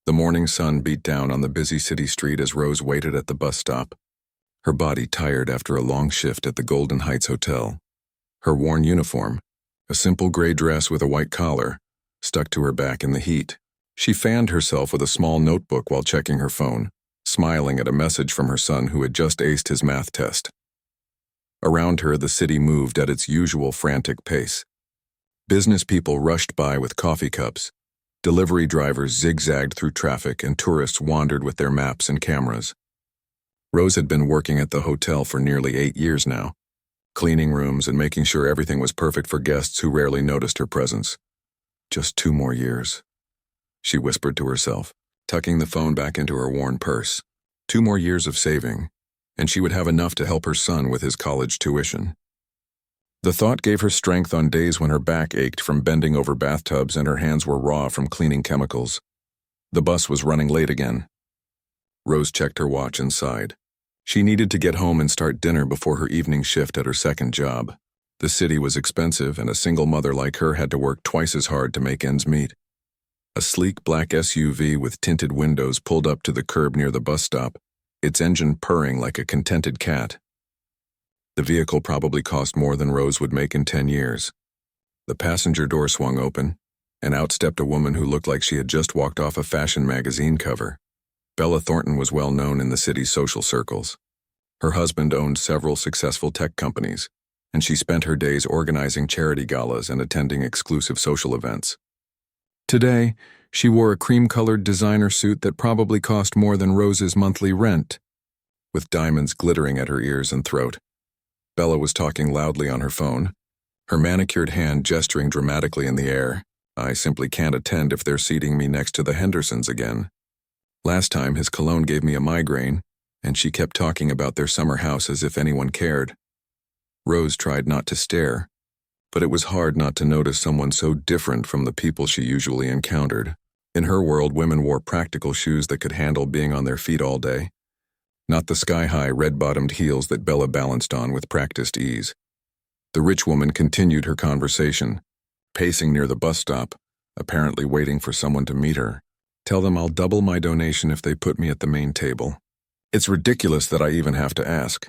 The morning sun beat down on the busy city street as Rose waited at the bus stop, her body tired after a long shift at the Golden Heights Hotel. Her worn uniform, a simple gray dress with a white collar, stuck to her back in the heat. She fanned herself with a small notebook while checking her phone, smiling at a message from her son who had just aced his math test. Around her, the city moved at its usual frantic pace. Business people rushed by with coffee cups, delivery drivers zigzagged through traffic, and tourists wandered with their maps and cameras. Rose had been working at the hotel for nearly 8 years now, cleaning rooms and making sure everything was perfect for guests who rarely noticed her presence. Just 2 more years, she whispered to herself, tucking the phone back into her worn purse. 2 more years of saving, and she would have enough to help her son with his college tuition. The thought gave her strength on days when her back ached from bending over bathtubs and her hands were raw from cleaning chemicals. The bus was running late again. Rose checked her watch and sighed. She needed to get home and start dinner before her evening shift at her second job. The city was expensive, and a single mother like her had to work twice as hard to make ends meet. A sleek black SUV with tinted windows pulled up to the curb near the bus stop, its engine purring like a contented cat. The vehicle probably cost more than Rose would make in 10 years. The passenger door swung open, and out stepped a woman who looked like she had just walked off a fashion magazine cover. Bella Thornton was well known in the city's social circles. Her husband owned several successful tech companies, and she spent her days organizing charity galas and attending exclusive social events. Today, she wore a cream-colored designer suit that probably cost more than Rose's monthly rent, with diamonds glittering at her ears and throat. Bella was talking loudly on her phone, her manicured hand gesturing dramatically in the air. "I simply can't attend if they're seating me next to the Hendersons again. Last time his cologne gave me a migraine, and she kept talking about their summer house as if anyone cared." Rose tried not to stare, but it was hard not to notice someone so different from the people she usually encountered. In her world, women wore practical shoes that could handle being on their feet all day, not the sky-high red-bottomed heels that Bella balanced on with practiced ease. The rich woman continued her conversation, pacing near the bus stop, apparently waiting for someone to meet her. "Tell them I'll double my donation if they put me at the main table. It's ridiculous that I even have to ask."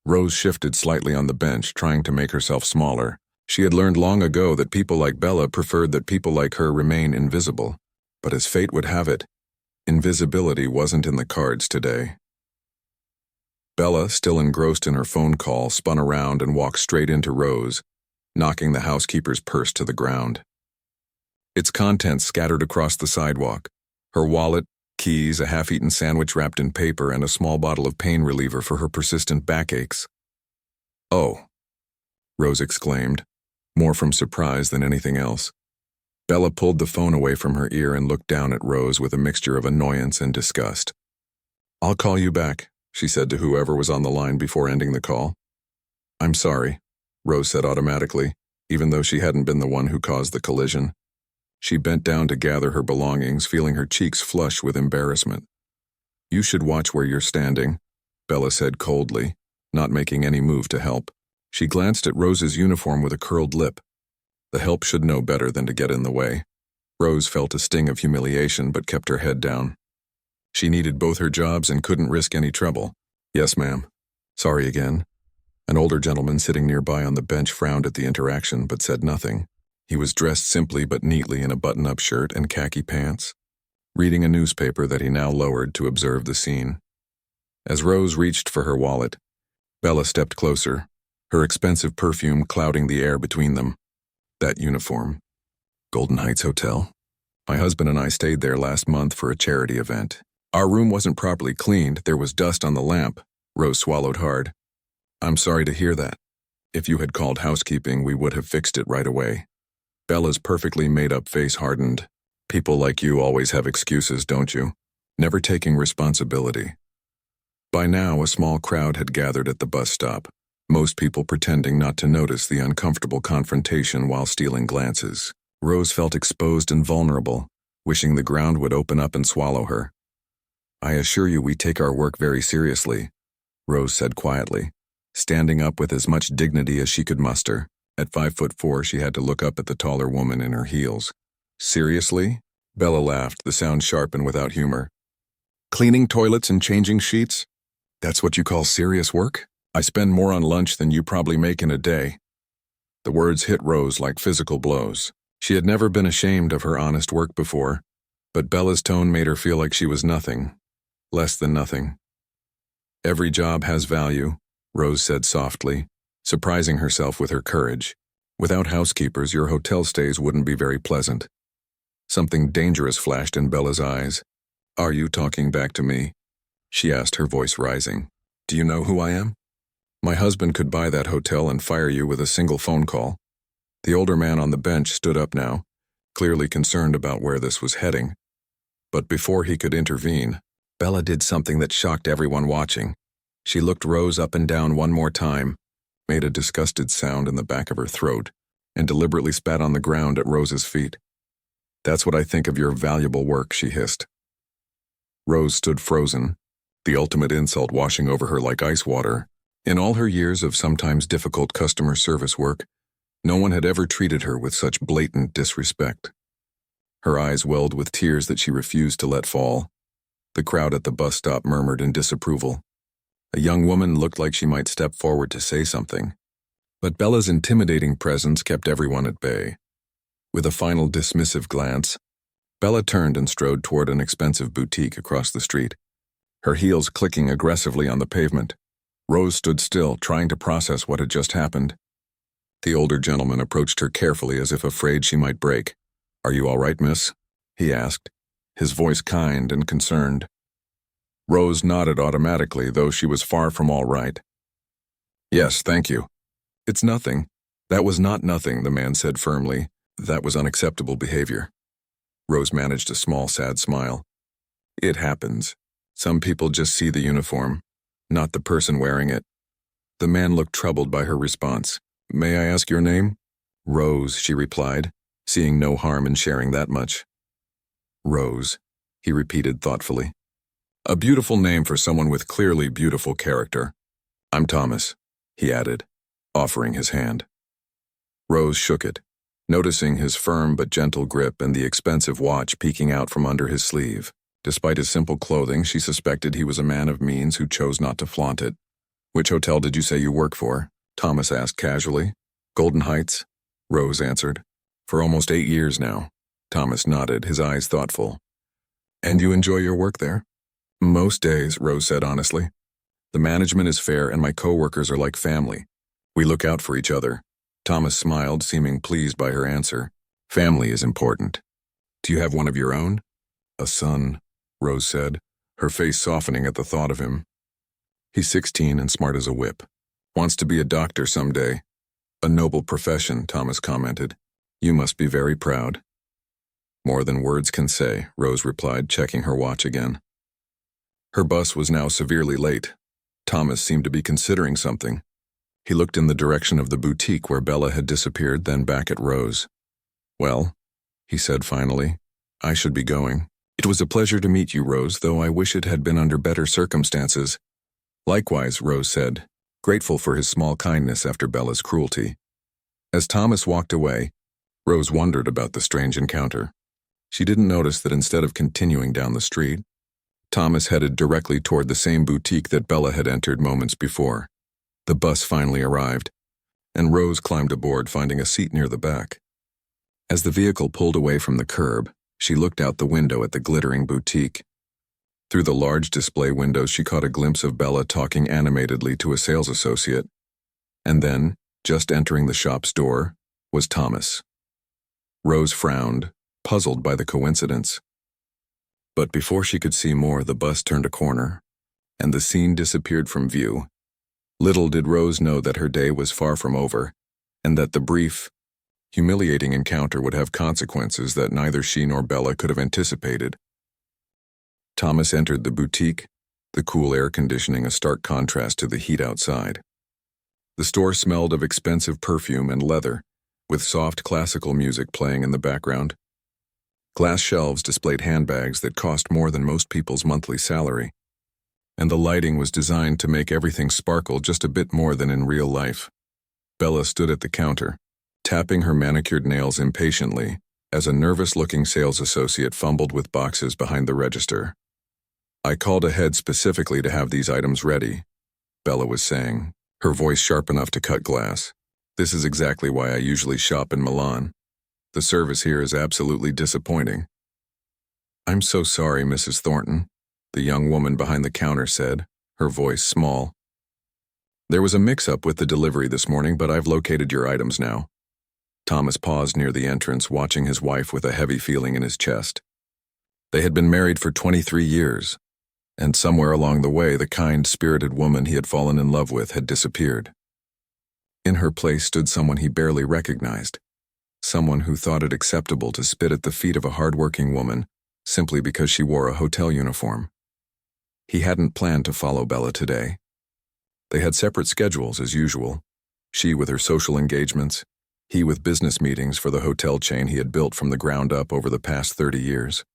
Rose shifted slightly on the bench, trying to make herself smaller. She had learned long ago that people like Bella preferred that people like her remain invisible. But as fate would have it, invisibility wasn't in the cards today. Bella, still engrossed in her phone call, spun around and walked straight into Rose, knocking the housekeeper's purse to the ground. Its contents scattered across the sidewalk: her wallet, keys, a half-eaten sandwich wrapped in paper, and a small bottle of pain reliever for her persistent backaches. "Oh," Rose exclaimed, more from surprise than anything else. Bella pulled the phone away from her ear and looked down at Rose with a mixture of annoyance and disgust. "I'll call you back," she said to whoever was on the line before ending the call. "I'm sorry," Rose said automatically, even though she hadn't been the one who caused the collision. She bent down to gather her belongings, feeling her cheeks flush with embarrassment. "You should watch where you're standing," Bella said coldly, not making any move to help. She glanced at Rose's uniform with a curled lip. The help should know better than to get in the way. Rose felt a sting of humiliation but kept her head down. She needed both her jobs and couldn't risk any trouble. "Yes, ma'am. Sorry again." An older gentleman sitting nearby on the bench frowned at the interaction but said nothing. He was dressed simply but neatly in a button-up shirt and khaki pants, reading a newspaper that he now lowered to observe the scene. As Rose reached for her wallet, Bella stepped closer, her expensive perfume clouding the air between them. "That uniform. Golden Heights Hotel. My husband and I stayed there last month for a charity event. Our room wasn't properly cleaned, there was dust on the lamp." Rose swallowed hard. "I'm sorry to hear that. If you had called housekeeping, we would have fixed it right away." Bella's perfectly made-up face hardened. "People like you always have excuses, don't you? Never taking responsibility." By now, a small crowd had gathered at the bus stop, most people pretending not to notice the uncomfortable confrontation while stealing glances. Rose felt exposed and vulnerable, wishing the ground would open up and swallow her. "I assure you we take our work very seriously," Rose said quietly, standing up with as much dignity as she could muster. At 5'4", she had to look up at the taller woman in her heels. "Seriously?" Bella laughed, the sound sharp and without humor. Cleaning toilets and changing sheets? That's what you call serious work? I spend more on lunch than you probably make in a day. The words hit Rose like physical blows. She had never been ashamed of her honest work before, but Bella's tone made her feel like she was nothing, less than nothing. Every job has value, Rose said softly, surprising herself with her courage. Without housekeepers, your hotel stays wouldn't be very pleasant. Something dangerous flashed in Bella's eyes. Are you talking back to me? She asked, her voice rising. Do you know who I am? My husband could buy that hotel and fire you with a single phone call. The older man on the bench stood up now, clearly concerned about where this was heading. But before he could intervene, Bella did something that shocked everyone watching. She looked Rose up and down one more time, made a disgusted sound in the back of her throat, and deliberately spat on the ground at Rose's feet. That's what I think of your valuable work, she hissed. Rose stood frozen, the ultimate insult washing over her like ice water. In all her years of sometimes difficult customer service work, no one had ever treated her with such blatant disrespect. Her eyes welled with tears that she refused to let fall. The crowd at the bus stop murmured in disapproval. A young woman looked like she might step forward to say something, but Bella's intimidating presence kept everyone at bay. With a final dismissive glance, Bella turned and strode toward an expensive boutique across the street, her heels clicking aggressively on the pavement. Rose stood still, trying to process what had just happened. The older gentleman approached her carefully as if afraid she might break. Are you all right, miss? He asked, his voice kind and concerned. Rose nodded automatically, though she was far from all right. Yes, thank you. It's nothing. That was not nothing, the man said firmly. That was unacceptable behavior. Rose managed a small, sad smile. It happens. Some people just see the uniform, not the person wearing it. The man looked troubled by her response. May I ask your name? Rose, she replied, seeing no harm in sharing that much. Rose, he repeated thoughtfully. A beautiful name for someone with clearly beautiful character. I'm Thomas, he added, offering his hand. Rose shook it, noticing his firm but gentle grip and the expensive watch peeking out from under his sleeve. Despite his simple clothing, she suspected he was a man of means who chose not to flaunt it. Which hotel did you say you work for? Thomas asked casually. Golden Heights, Rose answered. For almost 8 years now. Thomas nodded, his eyes thoughtful. And you enjoy your work there? Most days, Rose said honestly. The management is fair and my co-workers are like family. We look out for each other. Thomas smiled, seeming pleased by her answer. Family is important. Do you have one of your own? A son, Rose said, her face softening at the thought of him. He's 16 and smart as a whip. Wants to be a doctor someday. A noble profession, Thomas commented. You must be very proud. More than words can say, Rose replied, checking her watch again. Her bus was now severely late. Thomas seemed to be considering something. He looked in the direction of the boutique where Bella had disappeared, then back at Rose. Well, he said finally, I should be going. It was a pleasure to meet you, Rose, though I wish it had been under better circumstances. Likewise, Rose said, grateful for his small kindness after Bella's cruelty. As Thomas walked away, Rose wondered about the strange encounter. She didn't notice that instead of continuing down the street, Thomas headed directly toward the same boutique that Bella had entered moments before. The bus finally arrived, and Rose climbed aboard, finding a seat near the back. As the vehicle pulled away from the curb, she looked out the window at the glittering boutique. Through the large display windows, she caught a glimpse of Bella talking animatedly to a sales associate. And then, just entering the shop's door, was Thomas. Rose frowned, puzzled by the coincidence. But before she could see more, the bus turned a corner, and the scene disappeared from view. Little did Rose know that her day was far from over, and that the brief, humiliating encounter would have consequences that neither she nor Bella could have anticipated. Thomas entered the boutique, the cool air conditioning a stark contrast to the heat outside. The store smelled of expensive perfume and leather, with soft classical music playing in the background. Glass shelves displayed handbags that cost more than most people's monthly salary, and the lighting was designed to make everything sparkle just a bit more than in real life. Bella stood at the counter, tapping her manicured nails impatiently, as a nervous-looking sales associate fumbled with boxes behind the register. "I called ahead specifically to have these items ready," Bella was saying, her voice sharp enough to cut glass. "This is exactly why I usually shop in Milan. The service here is absolutely disappointing." "I'm so sorry, Mrs. Thornton," the young woman behind the counter said, her voice small. "There was a mix-up with the delivery this morning, but I've located your items now." Thomas paused near the entrance, watching his wife with a heavy feeling in his chest. They had been married for 23 years, and somewhere along the way, the kind-spirited woman he had fallen in love with had disappeared. In her place stood someone he barely recognized, someone who thought it acceptable to spit at the feet of a hard-working woman simply because she wore a hotel uniform. He hadn't planned to follow Bella today. They had separate schedules as usual, she with her social engagements, he with business meetings for the hotel chain he had built from the ground up over the past 30 years.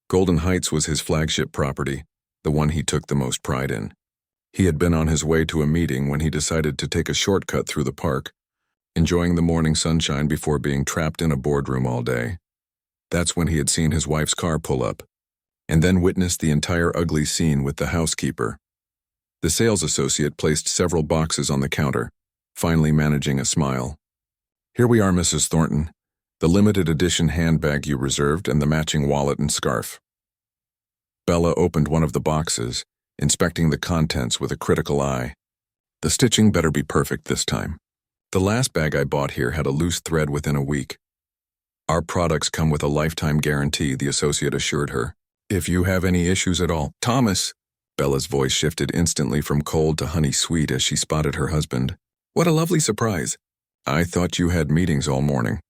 Golden Heights was his flagship property, the one he took the most pride in. He had been on his way to a meeting when he decided to take a shortcut through the park, enjoying the morning sunshine before being trapped in a boardroom all day. That's when he had seen his wife's car pull up, and then witnessed the entire ugly scene with the housekeeper. The sales associate placed several boxes on the counter, finally managing a smile. "Here we are, Mrs. Thornton. The limited edition handbag you reserved and the matching wallet and scarf." Bella opened one of the boxes, inspecting the contents with a critical eye. "The stitching better be perfect this time. The last bag I bought here had a loose thread within a week." "Our products come with a lifetime guarantee," the associate assured her. "If you have any issues at all—" "Thomas!" Bella's voice shifted instantly from cold to honey-sweet as she spotted her husband. "What a lovely surprise. I thought you had meetings all morning."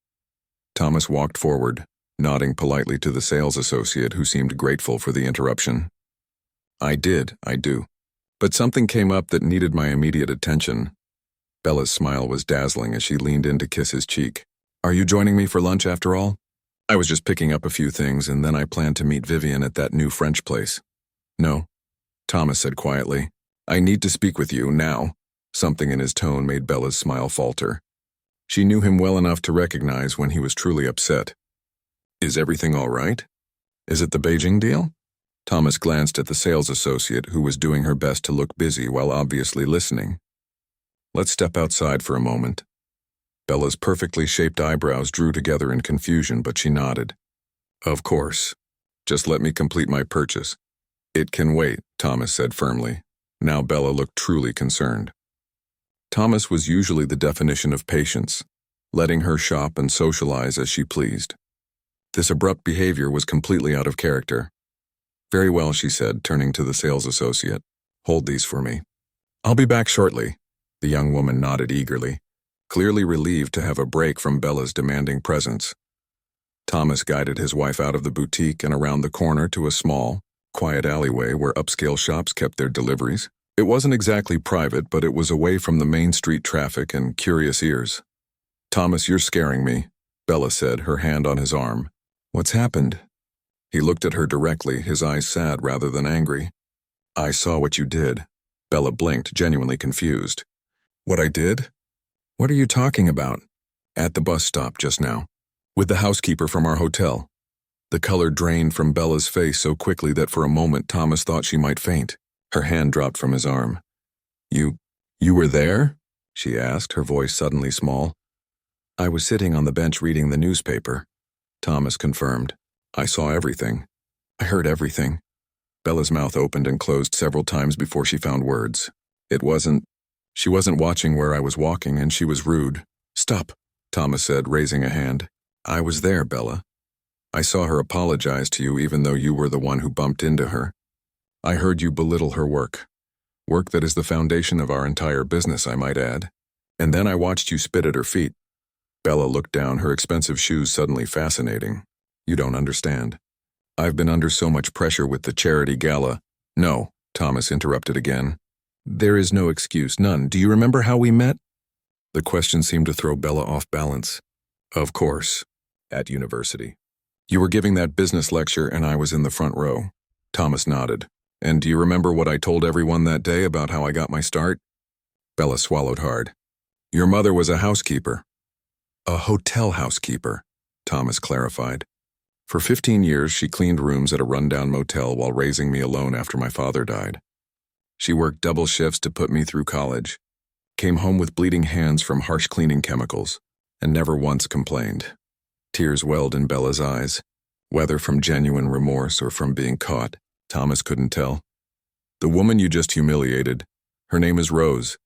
Thomas walked forward, nodding politely to the sales associate who seemed grateful for the interruption. I do. But something came up that needed my immediate attention." Bella's smile was dazzling as she leaned in to kiss his cheek. "Are you joining me for lunch after all? I was just picking up a few things and then I planned to meet Vivian at that new French place." "No," Thomas said quietly. "I need to speak with you now." Something in his tone made Bella's smile falter. She knew him well enough to recognize when he was truly upset. "Is everything all right? Is it the Beijing deal?" Thomas glanced at the sales associate who was doing her best to look busy while obviously listening. "Let's step outside for a moment." Bella's perfectly shaped eyebrows drew together in confusion, but she nodded. "Of course. Just let me complete my purchase." "It can wait," Thomas said firmly. Now Bella looked truly concerned. Thomas was usually the definition of patience, letting her shop and socialize as she pleased. This abrupt behavior was completely out of character. "Very well," she said, turning to the sales associate. "Hold these for me." "I'll be back shortly." The young woman nodded eagerly, clearly relieved to have a break from Bella's demanding presence. Thomas guided his wife out of the boutique and around the corner to a small, quiet alleyway where upscale shops kept their deliveries. It wasn't exactly private, but it was away from the main street traffic and curious ears. "Thomas, you're scaring me," Bella said, her hand on his arm. "What's happened?" He looked at her directly, his eyes sad rather than angry. "I saw what you did." Bella blinked, genuinely confused. "What I did? What are you talking about?" "At the bus stop just now, with the housekeeper from our hotel." The color drained from Bella's face so quickly that for a moment Thomas thought she might faint. Her hand dropped from his arm. You were there?" she asked, her voice suddenly small. "I was sitting on the bench reading the newspaper," Thomas confirmed. "I saw everything. I heard everything." Bella's mouth opened and closed several times before she found words. She wasn't watching where I was walking, and she was rude." "Stop," Thomas said, raising a hand. "I was there, Bella. I saw her apologize to you even though you were the one who bumped into her. I heard you belittle her work. Work that is the foundation of our entire business, I might add. And then I watched you spit at her feet." Bella looked down, her expensive shoes suddenly fascinating. "You don't understand. I've been under so much pressure with the charity gala." "No," Thomas interrupted again. "There is no excuse, none. Do you remember how we met?" The question seemed to throw Bella off balance. "Of course. At university. You were giving that business lecture and I was in the front row." Thomas nodded. "And do you remember what I told everyone that day about how I got my start?" Bella swallowed hard. "Your mother was a housekeeper." "A hotel housekeeper." Thomas clarified. For 15 years, she cleaned rooms at a rundown motel while raising me alone after my father died. She worked double shifts to put me through college, came home with bleeding hands from harsh cleaning chemicals, and never once complained. Tears welled in Bella's eyes. Whether from genuine remorse or from being caught, Thomas couldn't tell. The woman you just humiliated, her name is Rose.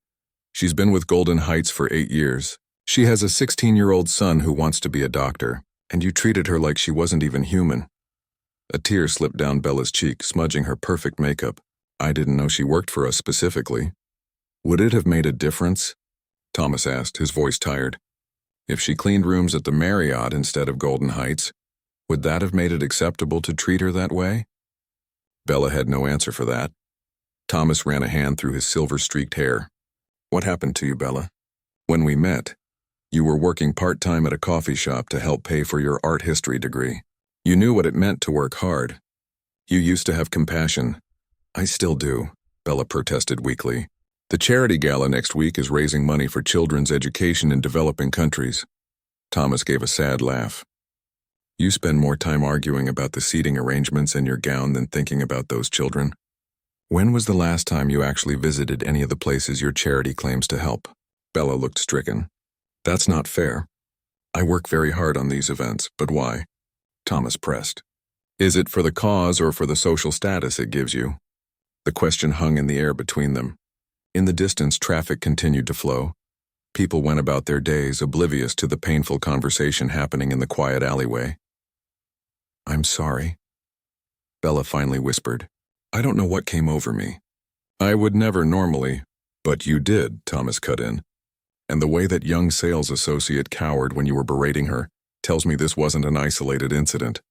She's been with Golden Heights for 8 years. She has a 16-year-old son who wants to be a doctor, and you treated her like she wasn't even human. A tear slipped down Bella's cheek, smudging her perfect makeup. I didn't know she worked for us specifically. Would it have made a difference? Thomas asked, his voice tired. If she cleaned rooms at the Marriott instead of Golden Heights, would that have made it acceptable to treat her that way? Bella had no answer for that. Thomas ran a hand through his silver-streaked hair. What happened to you, Bella? When we met, you were working part-time at a coffee shop to help pay for your art history degree. You knew what it meant to work hard. You used to have compassion. I still do, Bella protested weakly. The charity gala next week is raising money for children's education in developing countries. Thomas gave a sad laugh. You spend more time arguing about the seating arrangements in your gown than thinking about those children. When was the last time you actually visited any of the places your charity claims to help? Bella looked stricken. That's not fair. I work very hard on these events, but why? Thomas pressed. Is it for the cause or for the social status it gives you? The question hung in the air between them. In the distance, traffic continued to flow. People went about their days, oblivious to the painful conversation happening in the quiet alleyway. I'm sorry, Bella finally whispered. I don't know what came over me. I would never normally, but you did, Thomas cut in. And the way that young sales associate cowered when you were berating her tells me this wasn't an isolated incident.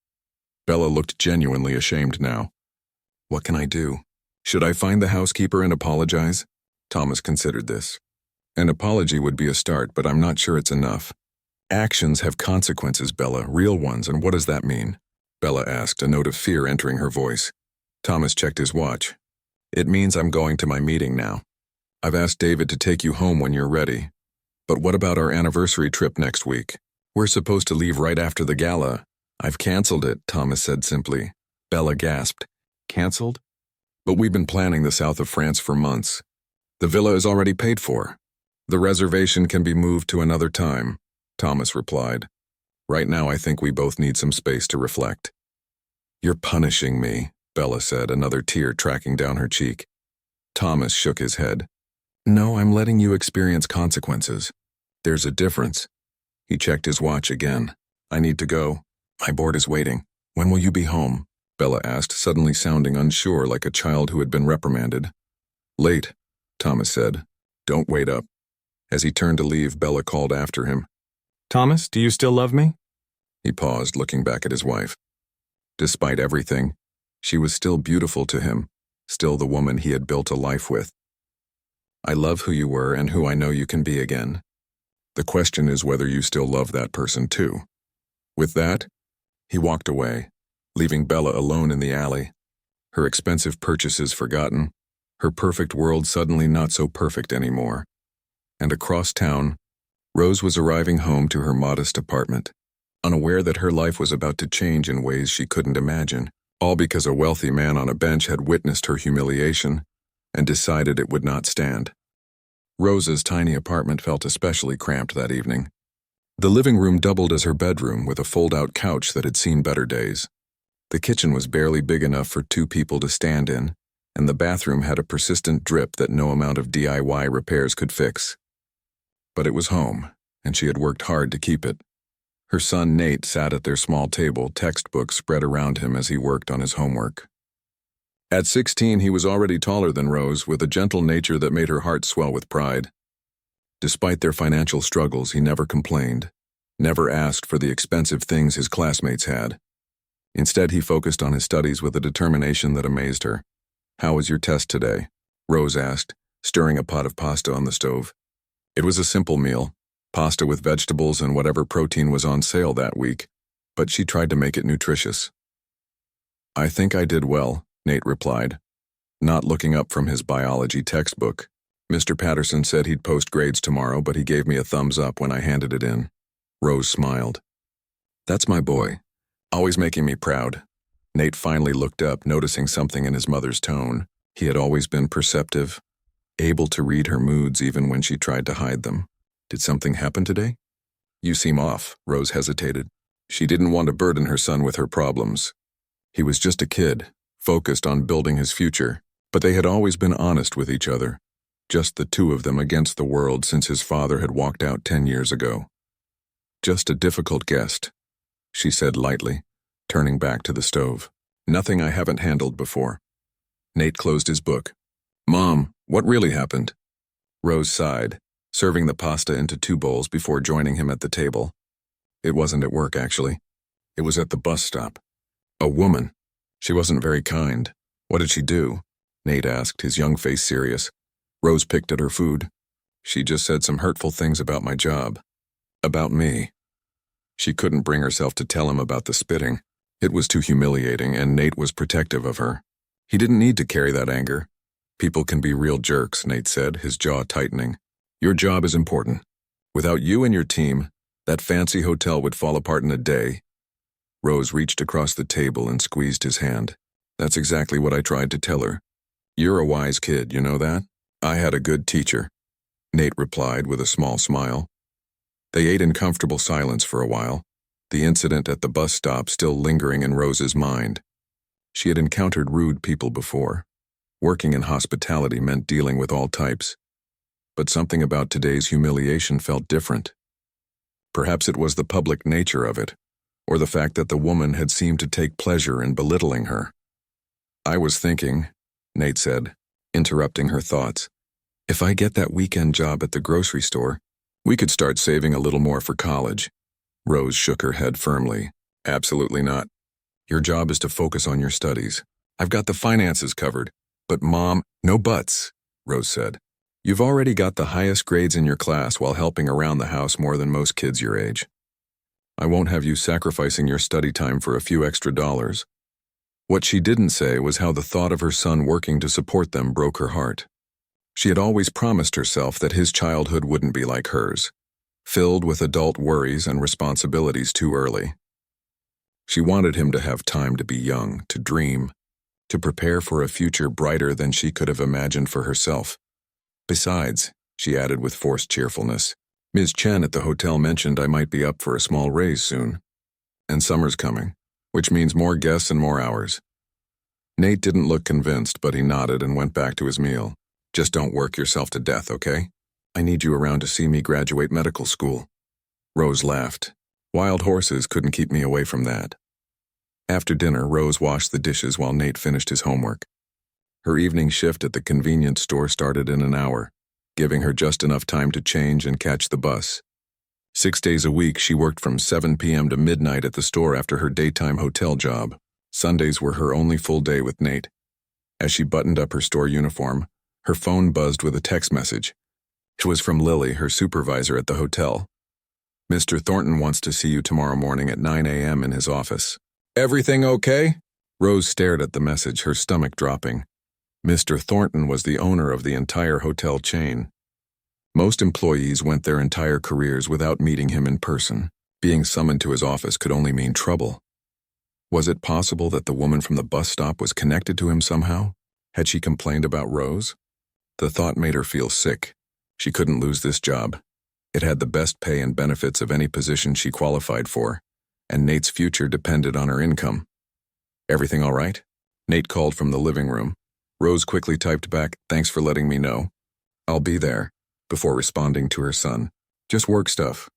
Bella looked genuinely ashamed now. What can I do? Should I find the housekeeper and apologize? Thomas considered this. An apology would be a start, but I'm not sure it's enough. Actions have consequences, Bella, real ones, and what does that mean? Bella asked, a note of fear entering her voice. Thomas checked his watch. It means I'm going to my meeting now. I've asked David to take you home when you're ready. But what about our anniversary trip next week? We're supposed to leave right after the gala. I've canceled it, Thomas said simply. Bella gasped. Canceled? But we've been planning the south of France for months. The villa is already paid for. The reservation can be moved to another time, Thomas replied. Right now I think we both need some space to reflect. You're punishing me, Bella said, another tear tracking down her cheek. Thomas shook his head. No, I'm letting you experience consequences. There's a difference. He checked his watch again. I need to go. My board is waiting. When will you be home? Bella asked, suddenly sounding unsure like a child who had been reprimanded. Late, Thomas said. Don't wait up. As he turned to leave, Bella called after him. Thomas, do you still love me? He paused, looking back at his wife. Despite everything, she was still beautiful to him, still the woman he had built a life with. I love who you were and who I know you can be again. The question is whether you still love that person too. With that, he walked away, leaving Bella alone in the alley, her expensive purchases forgotten, her perfect world suddenly not so perfect anymore. And across town, Rose was arriving home to her modest apartment, unaware that her life was about to change in ways she couldn't imagine, all because a wealthy man on a bench had witnessed her humiliation and decided it would not stand. Rose's tiny apartment felt especially cramped that evening. The living room doubled as her bedroom with a fold-out couch that had seen better days. The kitchen was barely big enough for 2 people to stand in, and the bathroom had a persistent drip that no amount of DIY repairs could fix. But it was home, and she had worked hard to keep it. Her son Nate sat at their small table, textbooks spread around him as he worked on his homework. At 16, he was already taller than Rose, with a gentle nature that made her heart swell with pride. Despite their financial struggles, he never complained, never asked for the expensive things his classmates had. Instead, he focused on his studies with a determination that amazed her. How was your test today? Rose asked, stirring a pot of pasta on the stove. It was a simple meal, pasta with vegetables and whatever protein was on sale that week, but she tried to make it nutritious. I think I did well, Nate replied, not looking up from his biology textbook. Mr. Patterson said he'd post grades tomorrow, but he gave me a thumbs up when I handed it in. Rose smiled. That's my boy. Always making me proud. Nate finally looked up, noticing something in his mother's tone. He had always been perceptive, able to read her moods even when she tried to hide them. Did something happen today? You seem off, Rose hesitated. She didn't want to burden her son with her problems. He was just a kid, focused on building his future, but they had always been honest with each other, just the two of them against the world since his father had walked out 10 years ago. Just a difficult guest, she said lightly, turning back to the stove. Nothing I haven't handled before. Nate closed his book. Mom, what really happened? Rose sighed, serving the pasta into 2 bowls before joining him at the table. It wasn't at work, actually. It was at the bus stop. A woman. She wasn't very kind. What did she do? Nate asked, his young face serious. Rose picked at her food. She just said some hurtful things about my job. About me. She couldn't bring herself to tell him about the spitting. It was too humiliating, and Nate was protective of her. He didn't need to carry that anger. People can be real jerks, Nate said, his jaw tightening. Your job is important. Without you and your team, that fancy hotel would fall apart in a day. Rose reached across the table and squeezed his hand. That's exactly what I tried to tell her. You're a wise kid, you know that? I had a good teacher, Nate replied with a small smile. They ate in comfortable silence for a while, the incident at the bus stop still lingering in Rose's mind. She had encountered rude people before. Working in hospitality meant dealing with all types. But something about today's humiliation felt different. Perhaps it was the public nature of it, or the fact that the woman had seemed to take pleasure in belittling her. I was thinking, Nate said, interrupting her thoughts, if I get that weekend job at the grocery store, we could start saving a little more for college. Rose shook her head firmly. Absolutely not. Your job is to focus on your studies. I've got the finances covered. But Mom, no buts, Rose said. You've already got the highest grades in your class while helping around the house more than most kids your age. I won't have you sacrificing your study time for a few extra dollars. What she didn't say was how the thought of her son working to support them broke her heart. She had always promised herself that his childhood wouldn't be like hers, filled with adult worries and responsibilities too early. She wanted him to have time to be young, to dream, to prepare for a future brighter than she could have imagined for herself. Besides, she added with forced cheerfulness, Ms. Chen at the hotel mentioned I might be up for a small raise soon. And summer's coming, which means more guests and more hours. Nate didn't look convinced, but he nodded and went back to his meal. Just don't work yourself to death, okay? I need you around to see me graduate medical school. Rose laughed. Wild horses couldn't keep me away from that. After dinner, Rose washed the dishes while Nate finished his homework. Her evening shift at the convenience store started in an hour, giving her just enough time to change and catch the bus. 6 days a week, she worked from 7 p.m. to midnight at the store after her daytime hotel job. Sundays were her only full day with Nate. As she buttoned up her store uniform, her phone buzzed with a text message. It was from Lily, her supervisor at the hotel. Mr. Thornton wants to see you tomorrow morning at 9 a.m. in his office. Everything okay? Rose stared at the message, her stomach dropping. Mr. Thornton was the owner of the entire hotel chain. Most employees went their entire careers without meeting him in person. Being summoned to his office could only mean trouble. Was it possible that the woman from the bus stop was connected to him somehow? Had she complained about Rose? The thought made her feel sick. She couldn't lose this job. It had the best pay and benefits of any position she qualified for, and Nate's future depended on her income. Everything all right? Nate called from the living room. Rose quickly typed back, thanks for letting me know. I'll be there, before responding to her son. Just work stuff.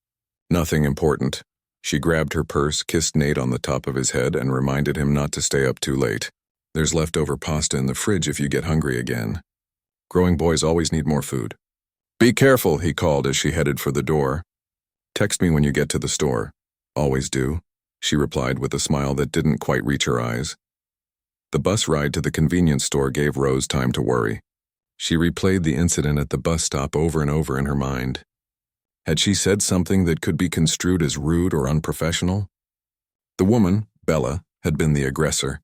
Nothing important. She grabbed her purse, kissed Nate on the top of his head, and reminded him not to stay up too late. There's leftover pasta in the fridge if you get hungry again. Growing boys always need more food. Be careful, he called as she headed for the door. Text me when you get to the store. Always do, she replied with a smile that didn't quite reach her eyes. The bus ride to the convenience store gave Rose time to worry. She replayed the incident at the bus stop over and over in her mind. Had she said something that could be construed as rude or unprofessional? The woman, Bella, had been the aggressor.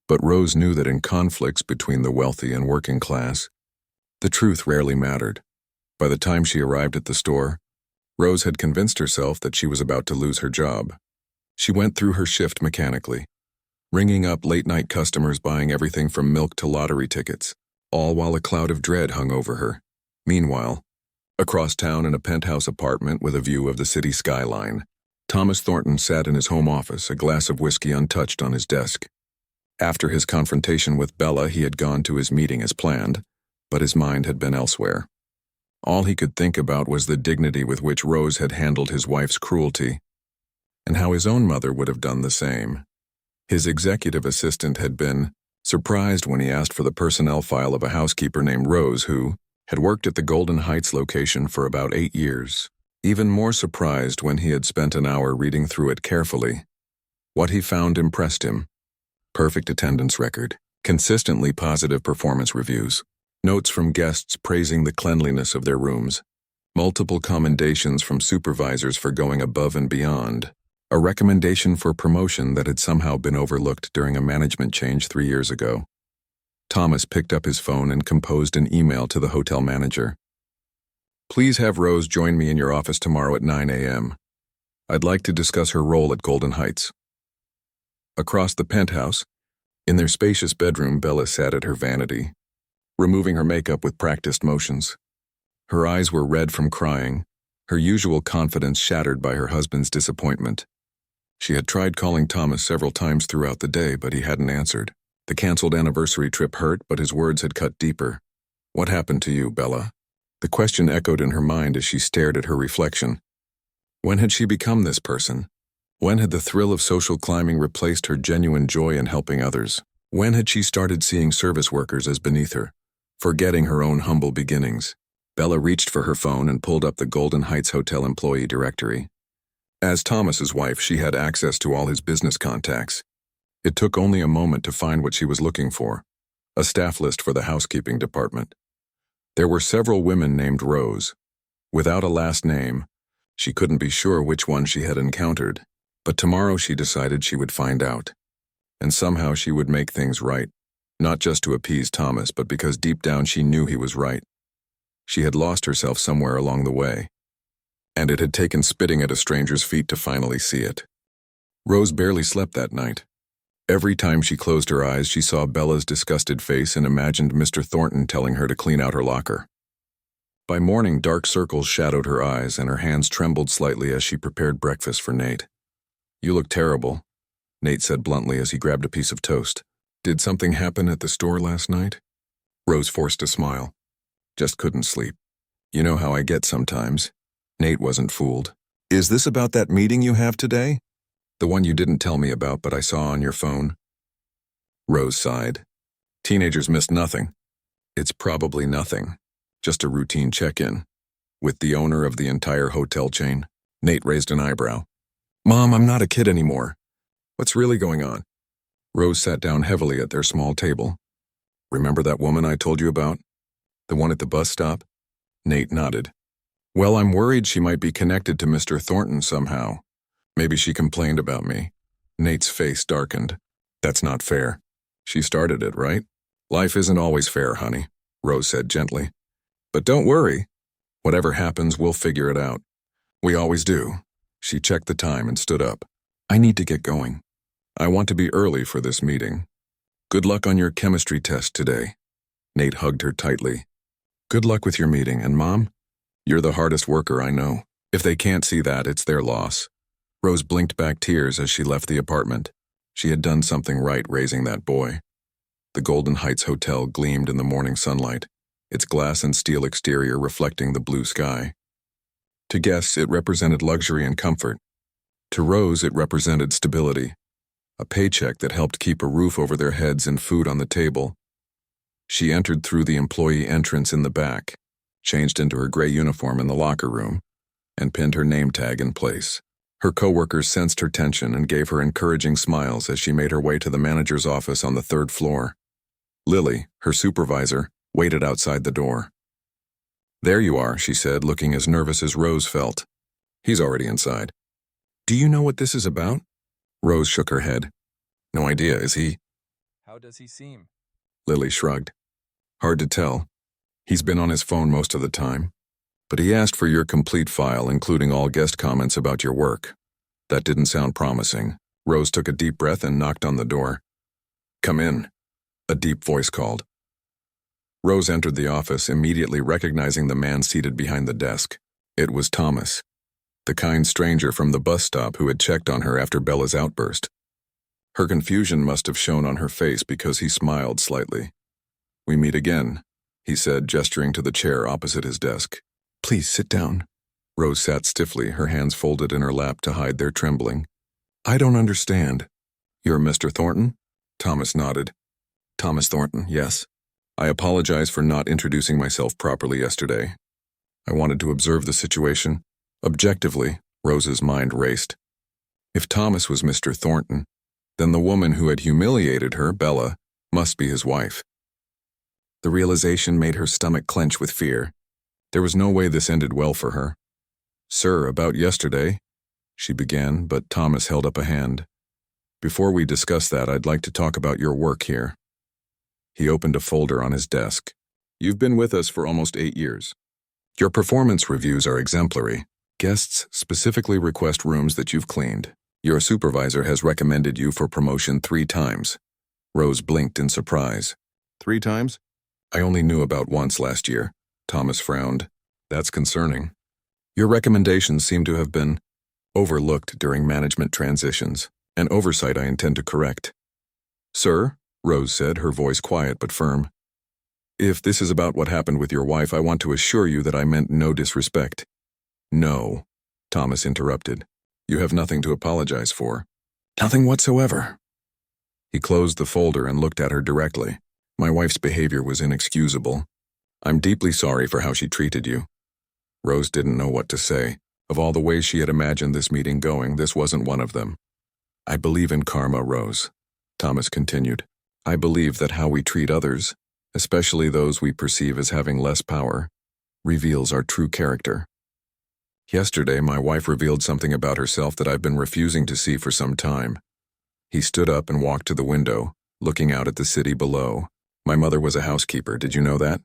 But Rose knew that in conflicts between the wealthy and working class, the truth rarely mattered. By the time she arrived at the store, Rose had convinced herself that she was about to lose her job. She went through her shift mechanically, ringing up late-night customers buying everything from milk to lottery tickets, all while a cloud of dread hung over her. Meanwhile, across town in a penthouse apartment with a view of the city skyline, Thomas Thornton sat in his home office, a glass of whiskey untouched on his desk. After his confrontation with Bella, he had gone to his meeting as planned, but his mind had been elsewhere. All he could think about was the dignity with which Rose had handled his wife's cruelty, and how his own mother would have done the same. His executive assistant had been surprised when he asked for the personnel file of a housekeeper named Rose who had worked at the Golden Heights location for about 8 years. Even more surprised when he had spent an hour reading through it carefully. What he found impressed him. Perfect attendance record, consistently positive performance reviews, notes from guests praising the cleanliness of their rooms, multiple commendations from supervisors for going above and beyond, a recommendation for promotion that had somehow been overlooked during a management change 3 years ago. Thomas picked up his phone and composed an email to the hotel manager. Please have Rose join me in your office tomorrow at 9 a.m. I'd like to discuss her role at Golden Heights. Across the penthouse, in their spacious bedroom, Bella sat at her vanity, removing her makeup with practiced motions. Her eyes were red from crying, her usual confidence shattered by her husband's disappointment. She had tried calling Thomas several times throughout the day, but he hadn't answered. The canceled anniversary trip hurt, but his words had cut deeper. What happened to you, Bella? The question echoed in her mind as she stared at her reflection. When had she become this person? When had the thrill of social climbing replaced her genuine joy in helping others? When had she started seeing service workers as beneath her, forgetting her own humble beginnings? Bella reached for her phone and pulled up the Golden Heights Hotel employee directory. As Thomas's wife, she had access to all his business contacts. It took only a moment to find what she was looking for, a staff list for the housekeeping department. There were several women named Rose. Without a last name, she couldn't be sure which one she had encountered, but tomorrow she decided she would find out. And somehow she would make things right, not just to appease Thomas, but because deep down she knew he was right. She had lost herself somewhere along the way, and it had taken spitting at a stranger's feet to finally see it. Rose barely slept that night. Every time she closed her eyes, she saw Bella's disgusted face and imagined Mr. Thornton telling her to clean out her locker. By morning, dark circles shadowed her eyes and her hands trembled slightly as she prepared breakfast for Nate. You look terrible, Nate said bluntly as he grabbed a piece of toast. Did something happen at the store last night? Rose forced a smile. Just couldn't sleep. You know how I get sometimes. Nate wasn't fooled. Is this about that meeting you have today? The one you didn't tell me about but I saw on your phone. Rose sighed. Teenagers missed nothing. It's probably nothing. Just a routine check-in. With the owner of the entire hotel chain. Nate raised an eyebrow. Mom, I'm not a kid anymore. What's really going on? Rose sat down heavily at their small table. Remember that woman I told you about? The one at the bus stop? Nate nodded. Well, I'm worried she might be connected to Mr. Thornton somehow. Maybe she complained about me. Nate's face darkened. That's not fair. She started it, right? Life isn't always fair, honey, Rose said gently. But don't worry. Whatever happens, we'll figure it out. We always do. She checked the time and stood up. I need to get going. I want to be early for this meeting. Good luck on your chemistry test today. Nate hugged her tightly. Good luck with your meeting, and Mom, you're the hardest worker I know. If they can't see that, it's their loss. Rose blinked back tears as she left the apartment. She had done something right raising that boy. The Golden Heights Hotel gleamed in the morning sunlight, its glass and steel exterior reflecting the blue sky. To guests, it represented luxury and comfort. To Rose, it represented stability, a paycheck that helped keep a roof over their heads and food on the table. She entered through the employee entrance in the back, changed into her gray uniform in the locker room, and pinned her name tag in place. Her coworkers sensed her tension and gave her encouraging smiles as she made her way to the manager's office on the 3rd floor. Lily, her supervisor, waited outside the door. There you are, she said, looking as nervous as Rose felt. He's already inside. Do you know what this is about? Rose shook her head. No idea, is he? How does he seem? Lily shrugged. Hard to tell. He's been on his phone most of the time. But he asked for your complete file, including all guest comments about your work. That didn't sound promising. Rose took a deep breath and knocked on the door. "Come in," a deep voice called. Rose entered the office, immediately recognizing the man seated behind the desk. It was Thomas, the kind stranger from the bus stop who had checked on her after Bella's outburst. Her confusion must have shown on her face because he smiled slightly. "We meet again," he said, gesturing to the chair opposite his desk. "Please sit down." Rose sat stiffly, her hands folded in her lap to hide their trembling. "I don't understand." "You're Mr. Thornton?" Thomas nodded. "Thomas Thornton, yes. I apologize for not introducing myself properly yesterday. I wanted to observe the situation. Objectively." Rose's mind raced. If Thomas was Mr. Thornton, then the woman who had humiliated her, Bella, must be his wife. The realization made her stomach clench with fear. There was no way this ended well for her. "Sir, about yesterday," she began, but Thomas held up a hand. "Before we discuss that, I'd like to talk about your work here." He opened a folder on his desk. "You've been with us for almost 8 years. Your performance reviews are exemplary. Guests specifically request rooms that you've cleaned. Your supervisor has recommended you for promotion 3 times. Rose blinked in surprise. 3 times? "I only knew about once last year." Thomas frowned. "That's concerning. Your recommendations seem to have been overlooked during management transitions, an oversight I intend to correct." "Sir," Rose said, her voice quiet but firm, "if this is about what happened with your wife, I want to assure you that I meant no disrespect." "No," Thomas interrupted. "You have nothing to apologize for." "Nothing whatsoever." He closed the folder and looked at her directly. "My wife's behavior was inexcusable. I'm deeply sorry for how she treated you." Rose didn't know what to say. Of all the ways she had imagined this meeting going, this wasn't one of them. "I believe in karma, Rose," Thomas continued. "I believe that how we treat others, especially those we perceive as having less power, reveals our true character. Yesterday, my wife revealed something about herself that I've been refusing to see for some time." He stood up and walked to the window, looking out at the city below. "My mother was a housekeeper, did you know that?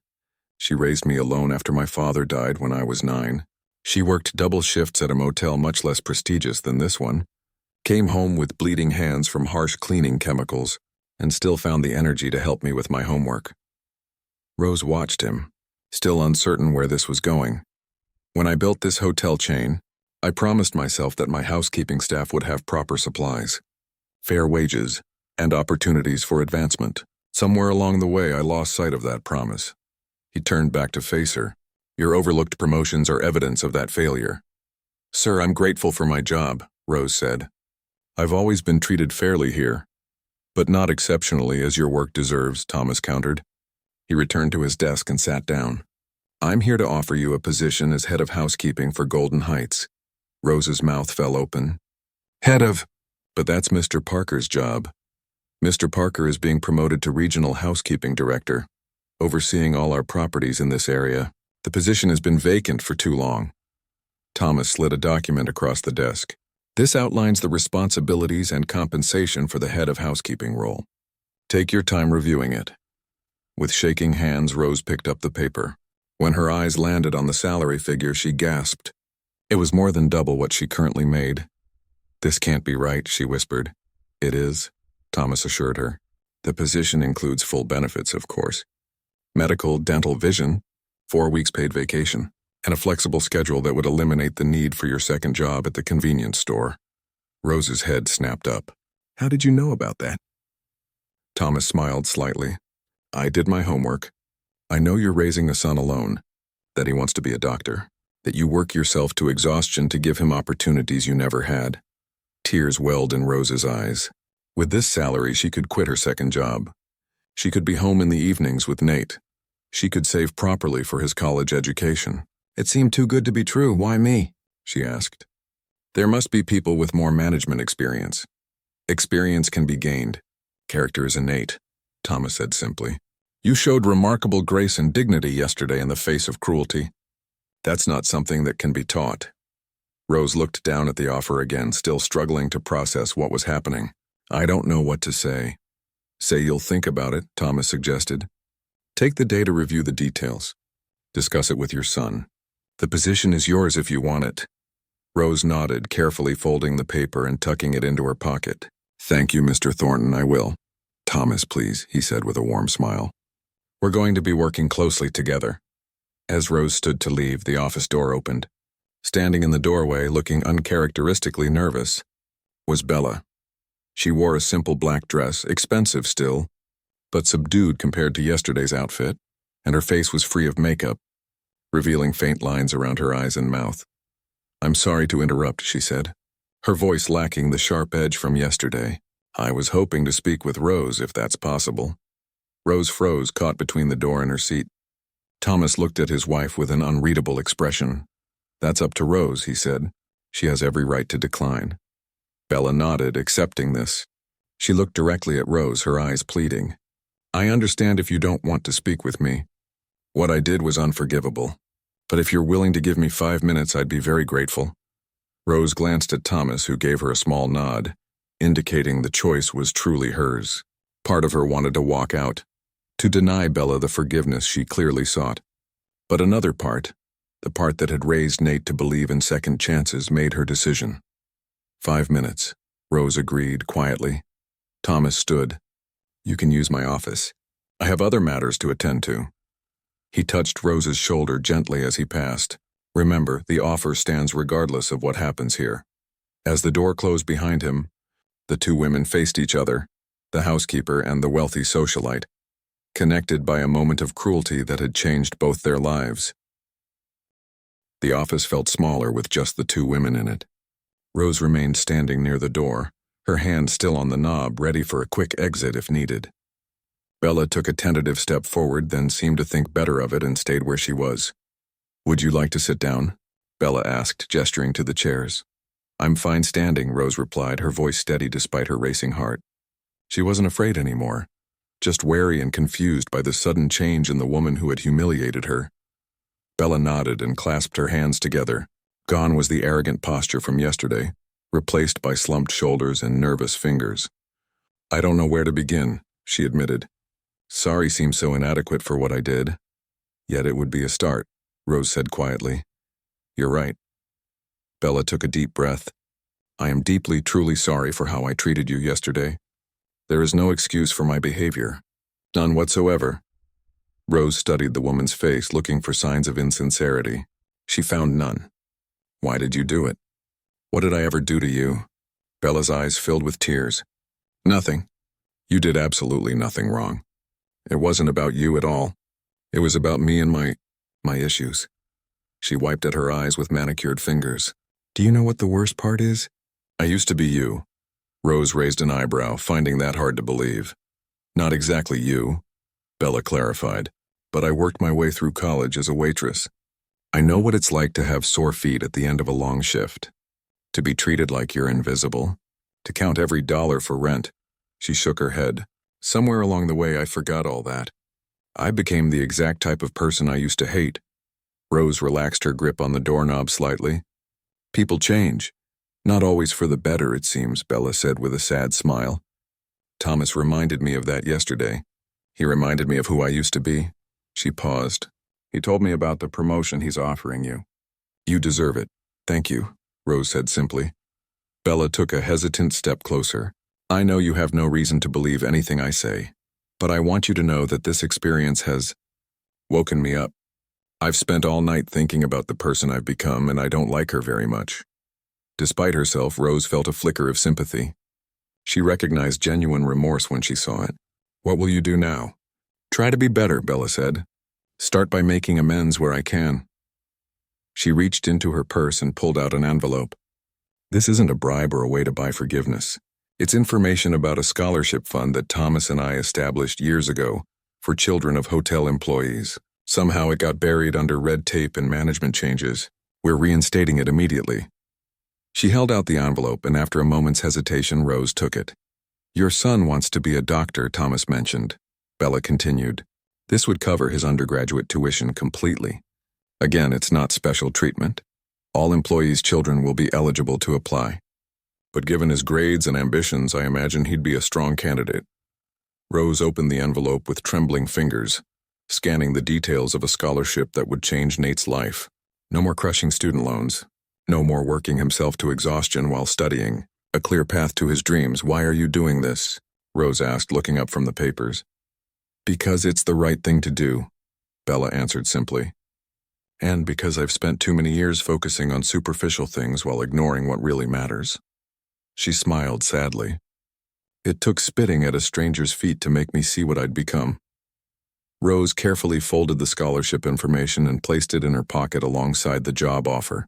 She raised me alone after my father died when I was 9. She worked double shifts at a motel much less prestigious than this one, came home with bleeding hands from harsh cleaning chemicals, and still found the energy to help me with my homework." Rose watched him, still uncertain where this was going. "When I built this hotel chain, I promised myself that my housekeeping staff would have proper supplies, fair wages, and opportunities for advancement. Somewhere along the way, I lost sight of that promise." He turned back to face her. "Your overlooked promotions are evidence of that failure." "Sir, I'm grateful for my job," Rose said. "I've always been treated fairly here." "But not exceptionally as your work deserves," Thomas countered. He returned to his desk and sat down. "I'm here to offer you a position as head of housekeeping for Golden Heights." Rose's mouth fell open. "Head of—" "But that's Mr. Parker's job. Mr. Parker is being promoted to regional housekeeping director, overseeing all our properties in this area. The position has been vacant for too long." Thomas slid a document across the desk. "This outlines the responsibilities and compensation for the head of housekeeping role. Take your time reviewing it." With shaking hands, Rose picked up the paper. When her eyes landed on the salary figure, she gasped. It was more than double what she currently made. "This can't be right," she whispered. "It is," Thomas assured her. "The position includes full benefits, of course. Medical, dental, vision, 4 weeks paid vacation, and a flexible schedule that would eliminate the need for your second job at the convenience store." Rose's head snapped up. "How did you know about that?" Thomas smiled slightly. "I did my homework. I know you're raising a son alone, that he wants to be a doctor, that you work yourself to exhaustion to give him opportunities you never had." Tears welled in Rose's eyes. With this salary, she could quit her second job. She could be home in the evenings with Nate. She could save properly for his college education. "It seemed too good to be true. Why me?" she asked. "There must be people with more management experience. Experience can be gained. Character is innate," Thomas said simply. "You showed remarkable grace and dignity yesterday in the face of cruelty. That's not something that can be taught." Rose looked down at the offer again, still struggling to process what was happening. "I don't know what to say." "Say you'll think about it," Thomas suggested. "Take the day to review the details. Discuss it with your son. The position is yours if you want it. Rose nodded, carefully folding the paper and tucking it into her pocket. "Thank you, Mr. Thornton, I will." "Thomas, please," he said with a warm smile. "We're going to be working closely together." As Rose stood to leave, the office door opened. Standing in the doorway, looking uncharacteristically nervous, was Bella. She wore a simple black dress, expensive still, but subdued compared to yesterday's outfit, and her face was free of makeup, revealing faint lines around her eyes and mouth. "I'm sorry to interrupt," she said, her voice lacking the sharp edge from yesterday. "I was hoping to speak with Rose, if that's possible." Rose froze, caught between the door and her seat. Thomas looked at his wife with an unreadable expression. "That's up to Rose," he said. "She has every right to decline." Bella nodded, accepting this. She looked directly at Rose, her eyes pleading. "I understand if you don't want to speak with me. What I did was unforgivable. But if you're willing to give me 5 minutes, I'd be very grateful." Rose glanced at Thomas, who gave her a small nod, indicating the choice was truly hers. Part of her wanted to walk out, to deny Bella the forgiveness she clearly sought. But another part, the part that had raised Nate to believe in second chances, made her decision. 5 minutes, Rose agreed quietly. Thomas stood. "You can use my office. I have other matters to attend to." He touched Rose's shoulder gently as he passed. "Remember, the offer stands regardless of what happens here." As the door closed behind him, the two women faced each other, the housekeeper and the wealthy socialite, connected by a moment of cruelty that had changed both their lives. The office felt smaller with just the two women in it. Rose remained standing near the door, her hand still on the knob, ready for a quick exit if needed. Bella took a tentative step forward, then seemed to think better of it and stayed where she was. "Would you like to sit down?" Bella asked, gesturing to the chairs. "I'm fine standing," Rose replied, her voice steady despite her racing heart. She wasn't afraid anymore, just wary and confused by the sudden change in the woman who had humiliated her. Bella nodded and clasped her hands together. Gone was the arrogant posture from yesterday, replaced by slumped shoulders and nervous fingers. "I don't know where to begin," she admitted. "Sorry seems so inadequate for what I did." "Yet it would be a start," Rose said quietly. "You're right." Bella took a deep breath. "I am deeply, truly sorry for how I treated you yesterday. There is no excuse for my behavior. None whatsoever." Rose studied the woman's face, looking for signs of insincerity. She found none. "Why did you do it? What did I ever do to you?" Bella's eyes filled with tears. "Nothing. You did absolutely nothing wrong. It wasn't about you at all. It was about me and my issues." She wiped at her eyes with manicured fingers. "Do you know what the worst part is? I used to be you." Rose raised an eyebrow, finding that hard to believe. "Not exactly you," Bella clarified, "but I worked my way through college as a waitress. I know what it's like to have sore feet at the end of a long shift, to be treated like you're invisible, to count every dollar for rent." She shook her head. "Somewhere along the way I forgot all that. I became the exact type of person I used to hate." Rose relaxed her grip on the doorknob slightly. "People change. Not always for the better, it seems," Bella said with a sad smile. "Thomas reminded me of that yesterday. He reminded me of who I used to be." She paused. "He told me about the promotion he's offering you." "You deserve it. Thank you," Rose said simply. Bella took a hesitant step closer. "I know you have no reason to believe anything I say, but I want you to know that this experience has woken me up. I've spent all night thinking about the person I've become, and I don't like her very much." Despite herself, Rose felt a flicker of sympathy. She recognized genuine remorse when she saw it. "What will you do now?" "Try to be better," Bella said. "Start by making amends where I can." She reached into her purse and pulled out an envelope. "This isn't a bribe or a way to buy forgiveness. It's information about a scholarship fund that Thomas and I established years ago for children of hotel employees. Somehow it got buried under red tape and management changes. We're reinstating it immediately." She held out the envelope, and after a moment's hesitation, Rose took it. "Your son wants to be a doctor," Thomas mentioned. Bella continued. "This would cover his undergraduate tuition completely. Again, it's not special treatment. All employees' children will be eligible to apply. But given his grades and ambitions, I imagine he'd be a strong candidate." Rose opened the envelope with trembling fingers, scanning the details of a scholarship that would change Nate's life. No more crushing student loans. No more working himself to exhaustion while studying. A clear path to his dreams. Why are you doing this? Rose asked, looking up from the papers. Because it's the right thing to do, Bella answered simply. And because I've spent too many years focusing on superficial things while ignoring what really matters. She smiled sadly. It took spitting at a stranger's feet to make me see what I'd become. Rose carefully folded the scholarship information and placed it in her pocket alongside the job offer.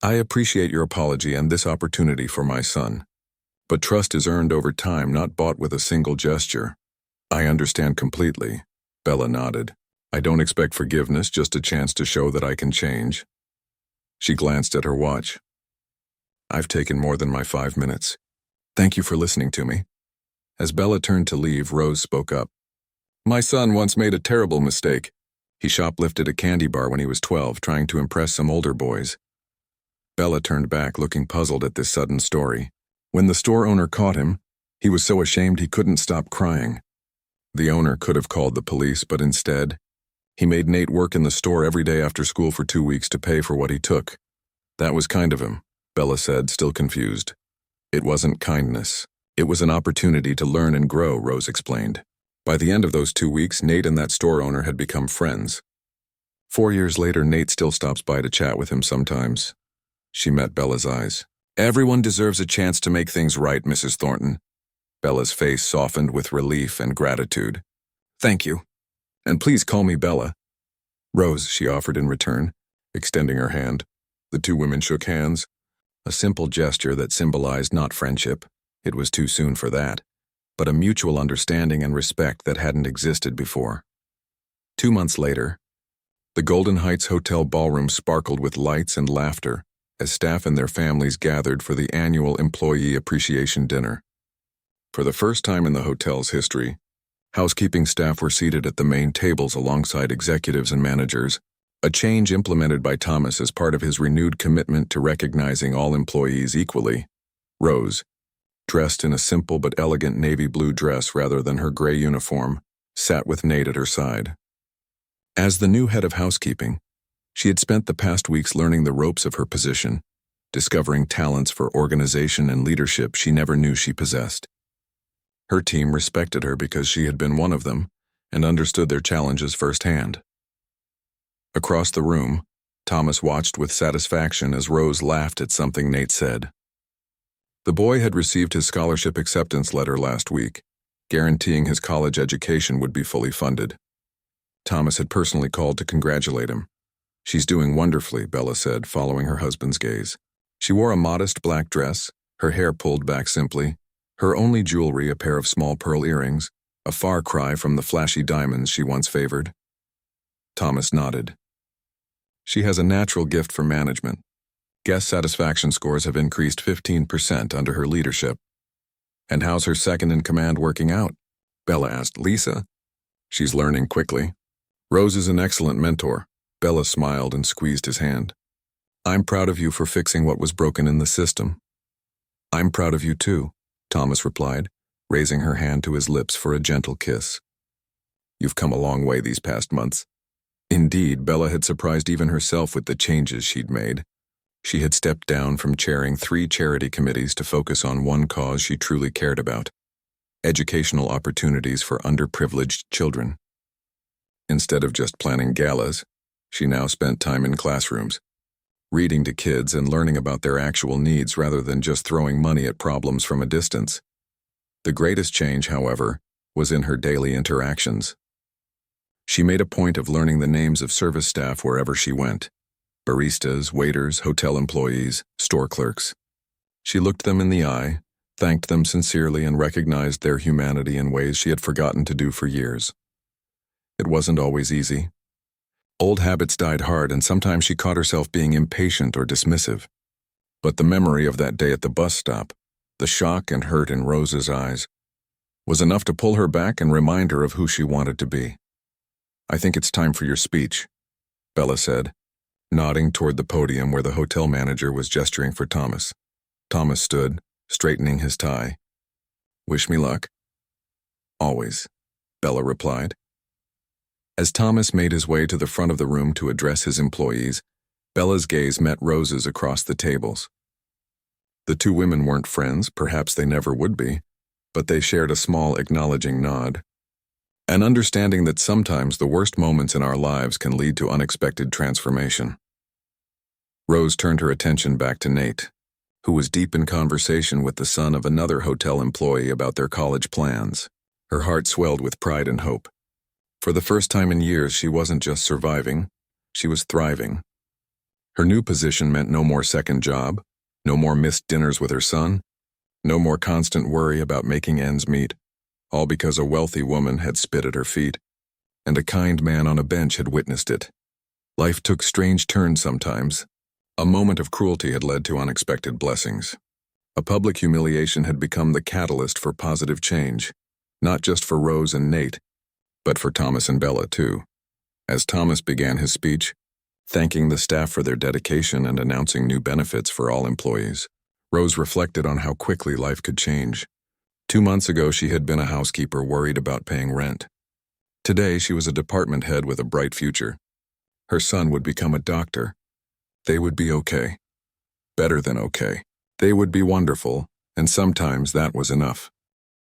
I appreciate your apology and this opportunity for my son. But trust is earned over time, not bought with a single gesture. I understand completely, Bella nodded. I don't expect forgiveness, just a chance to show that I can change. She glanced at her watch. I've taken more than my 5 minutes. Thank you for listening to me. As Bella turned to leave, Rose spoke up. My son once made a terrible mistake. He shoplifted a candy bar when he was 12, trying to impress some older boys. Bella turned back, looking puzzled at this sudden story. When the store owner caught him, he was so ashamed he couldn't stop crying. The owner could have called the police, but instead, he made Nate work in the store every day after school for 2 weeks to pay for what he took. That was kind of him, Bella said, still confused. It wasn't kindness. It was an opportunity to learn and grow, Rose explained. By the end of those 2 weeks, Nate and that store owner had become friends. 4 years later, Nate still stops by to chat with him sometimes. She met Bella's eyes. Everyone deserves a chance to make things right, Mrs. Thornton. Bella's face softened with relief and gratitude. Thank you. And please call me Bella. Rose, she offered in return, extending her hand. The two women shook hands, a simple gesture that symbolized not friendship, it was too soon for that, but a mutual understanding and respect that hadn't existed before. 2 months later, the Golden Heights Hotel ballroom sparkled with lights and laughter as staff and their families gathered for the annual Employee Appreciation Dinner. For the first time in the hotel's history, housekeeping staff were seated at the main tables alongside executives and managers, a change implemented by Thomas as part of his renewed commitment to recognizing all employees equally. Rose, dressed in a simple but elegant navy blue dress rather than her gray uniform, sat with Nate at her side. As the new head of housekeeping, she had spent the past weeks learning the ropes of her position, discovering talents for organization and leadership she never knew she possessed. Her team respected her because she had been one of them and understood their challenges firsthand. Across the room, Thomas watched with satisfaction as Rose laughed at something Nate said. The boy had received his scholarship acceptance letter last week, guaranteeing his college education would be fully funded. Thomas had personally called to congratulate him. She's doing wonderfully, Bella said, following her husband's gaze. She wore a modest black dress, her hair pulled back simply, her only jewelry a pair of small pearl earrings, a far cry from the flashy diamonds she once favored. Thomas nodded. She has a natural gift for management. Guest satisfaction scores have increased 15% under her leadership. And how's her second-in-command working out? Bella asked. Lisa? She's learning quickly. Rose is an excellent mentor. Bella smiled and squeezed his hand. I'm proud of you for fixing what was broken in the system. I'm proud of you too, Thomas replied, raising her hand to his lips for a gentle kiss. You've come a long way these past months. Indeed, Bella had surprised even herself with the changes she'd made. She had stepped down from chairing 3 charity committees to focus on one cause she truly cared about: educational opportunities for underprivileged children. Instead of just planning galas, she now spent time in classrooms, reading to kids and learning about their actual needs rather than just throwing money at problems from a distance. The greatest change, however, was in her daily interactions. She made a point of learning the names of service staff wherever she went: baristas, waiters, hotel employees, store clerks. She looked them in the eye, thanked them sincerely, and recognized their humanity in ways she had forgotten to do for years. It wasn't always easy. Old habits died hard, and sometimes she caught herself being impatient or dismissive. But the memory of that day at the bus stop, the shock and hurt in Rose's eyes, was enough to pull her back and remind her of who she wanted to be. I think it's time for your speech, Bella said, nodding toward the podium where the hotel manager was gesturing for Thomas. Thomas stood, straightening his tie. Wish me luck. Always, Bella replied. As Thomas made his way to the front of the room to address his employees, Bella's gaze met Rose's across the tables. The two women weren't friends, perhaps they never would be, but they shared a small acknowledging nod. An understanding that sometimes the worst moments in our lives can lead to unexpected transformation. Rose turned her attention back to Nate, who was deep in conversation with the son of another hotel employee about their college plans. Her heart swelled with pride and hope. For the first time in years, she wasn't just surviving, she was thriving. Her new position meant no more second job, no more missed dinners with her son, no more constant worry about making ends meet, all because a wealthy woman had spit at her feet, and a kind man on a bench had witnessed it. Life took strange turns sometimes. A moment of cruelty had led to unexpected blessings. A public humiliation had become the catalyst for positive change, not just for Rose and Nate, but for Thomas and Bella too. As Thomas began his speech, thanking the staff for their dedication and announcing new benefits for all employees, Rose reflected on how quickly life could change. 2 months ago, she had been a housekeeper worried about paying rent. Today, she was a department head with a bright future. Her son would become a doctor. They would be okay. Better than okay. They would be wonderful, and sometimes that was enough.